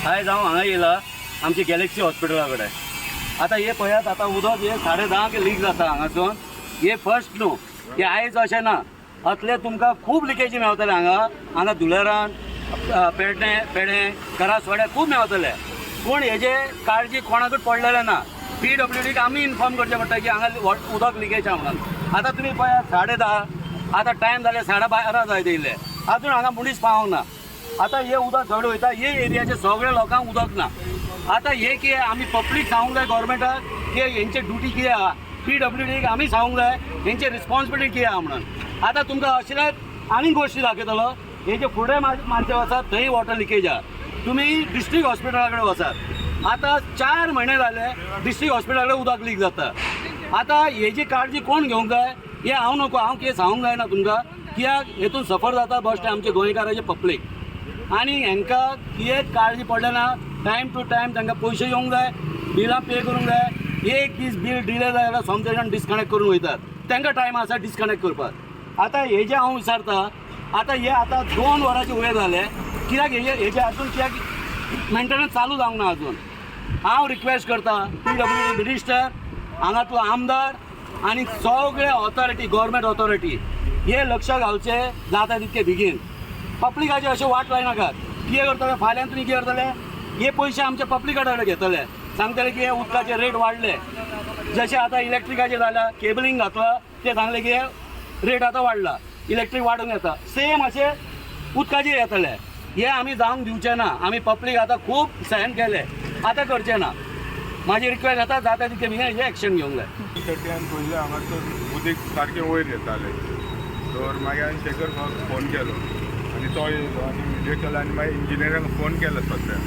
आयज हांव हांगा येयला आमची गॅलेक्सी हॉस्पिटला कडेन. आतां हे पळयात, आतां उदक हे 10:30 लीक जाता हांगासून. हे फर्स्ट न्हू, हे आयज अशें ना, असले तुमकां खूब लिकेजी मेवतले हांगा धुळेरान पेडे करासवाड्या खूब मेवतले. पूण हेजे काळजी कोणाकूच पडलेले ना. PWDक आमी इन्फॉर्म करचें पडटा की हांगा उदक लिकेज आहा म्हणून. आतां तुमी पळयात 10:30 आतां टायम जाले 12:30 जायत येयले, अजून हांगा मनीस पावूंक ना. आतां हे उदक चड वयता, हे एरियाचे सगळे लोकांक उदक ना. आतां हे कितें आमी पब्लीक सांगूंक जाय गोवोरमेंटाक की हेंचे ड्युटी कितें आहा. PWDक आमी सांगूंक जाय हेंची रिस्पॉन्सिबिलिटी कितें आहा म्हणून. आतां तुमकां अशेंच आनीक गोश्टी दाखयतलो. हेजे फुडें मारचे वचात, थंय वॉटर लिकेज आहा. तुमी डिस्ट्रिक्ट हॉस्पिटला कडेन वचात. आतां 4 म्हयने जाले डिस्ट्रिक्ट हॉस्पिटला कडेन उदक लीक जाता. आतां हेजी काळजी कोण घेवंक जाय? हे हांव नको, हांव कितें सांगूंक जायना तुमकां, कित्याक हेतून सफर जाता बेश्टे आमचे गोंयकाराचे पब्लीक. आनी हांकां कितेंच काळजी पडले ना. टायम टू टायम तांकां पयशे येवंक जाय, बिलां पे करूंक जाय. एक दीस बील डिले जाय जाल्यार सोमते जाण डिस्कनेक्ट करून वयतात. तांकां टायम आसा डिस्कनेक्ट करपाक. आतां हेजें हांव विचारता, आतां हे आतां 2 वरांचे वयर जाले, कित्याक हेजे अजून कित्याक मेंटेनन्स चालू जावंक ना अजून. हांव रिक्वेस्ट करता PWD मिनिस्टर, हांगातलो आमदार आनी सगळे ऑथॉरिटी, गव्हर्मेंट ऑथॉरिटी हे लक्ष घालचे जाता तितके बेगीन. पब्लिकाचे अशें वाट लायनाकात. कितें करतले फाल्यां तुमी कितें करतले? हे पयशे आमचे पब्लिका कडेन घेतले, सांगतले की हे उदकाचे रेट वाडले. जशें आतां इलेक्ट्रिकाचे जाल्या, केबलिंग घातला, ते सांगले की रेट आतां वाडला, इलेक्ट्रीक वाडूंक येता. सेम अशें उदकाचेर येतले. हे आमी जावंक दिवचे ना. आमी पब्लीक आतां खूब सहन केले, आतां करचे ना. म्हाजी रिक्वेस्ट आतां जाता तितके बेगीन हेजें एक्शन घेवंक जाय. कट्यान पयलें हांगासर उदीक सारकें वयर येतालें, तर मागीर हांवें शेखर फोन केलो आनी तो येयलो आनी व्हिडियो केलो आनी मागीर इंजिनियरांक फोन केलो सद्या.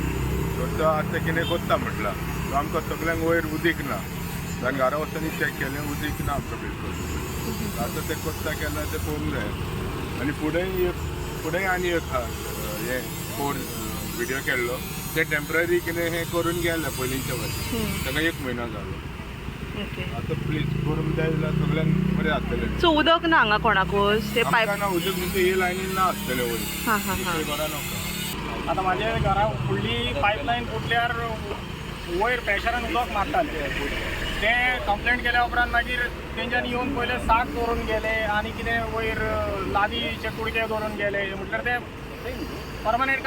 तर तो आतां कितें करता म्हटला. तो आमकां सगळ्यांक वयर उदीक ना. ताणें घरा वचून चॅक केलें, उदीक ना आमकां बिलकूल. आतां तें कोत्ता केन्ना तें पळोवंक जाय. आनी फुडें आनी एक हें व्हिडियो केल्लो, ते टेम्पररी कितें हें करून गेले पयलींच्या वर्षी. ताका 1 म्हयनो जालो. आतां प्लीज करूंक जाय जाल्यार सगळ्यांक बरें जातलें. सो उदक ना हांगा कोणाकूच? ते आमकां ना उदक म्हणजे हे लायनीन ना आसतलें वयर. घरा नका. आतां म्हाजे घरा फुडली पायपलायन फुटल्यार वयर प्रेशरान उदक मारताले. ते कंप्लेंट केल्या उपरांत मागीर तेंच्यांनी येवन पयले साक दवरून गेले आनी कितें वयर लादीचे कुडके दवरून गेले. म्हटल्यार ते परमनंट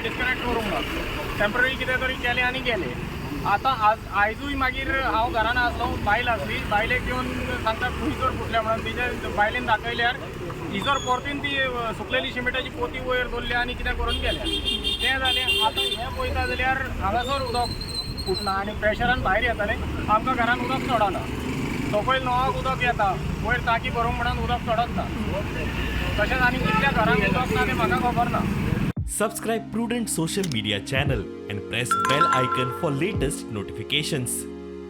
डिस्कनेक्ट करूंक ना. टेम्पररी कितें तरी केलें आनी गेले. आतां आयजूय मागीर हांव घरान आसलो, बायल आसली, बायलेक घेवन सांगता खुंयसर फुटल्या म्हणून. तेच्या बायलेन दाखयल्यार हिजोर परतून ती सुकलेली सिमेंटाची पोती वयर दवरली आनी कितें करून गेल्या. तें जालें. आतां हें पळयता जाल्यार हांगासर उदक फुटना आनी प्रेशरान भायर येतालें. आमकां घरान उदक चडना. सकयल न्हांवपाक उदक येता, वयर टाकी भरूंक म्हणून उदक चडत ना. तशेंच आनी कितल्या घरांक उदक ना तें म्हाका खबर ना. Subscribe Prudent social media channel and press bell icon for latest notifications.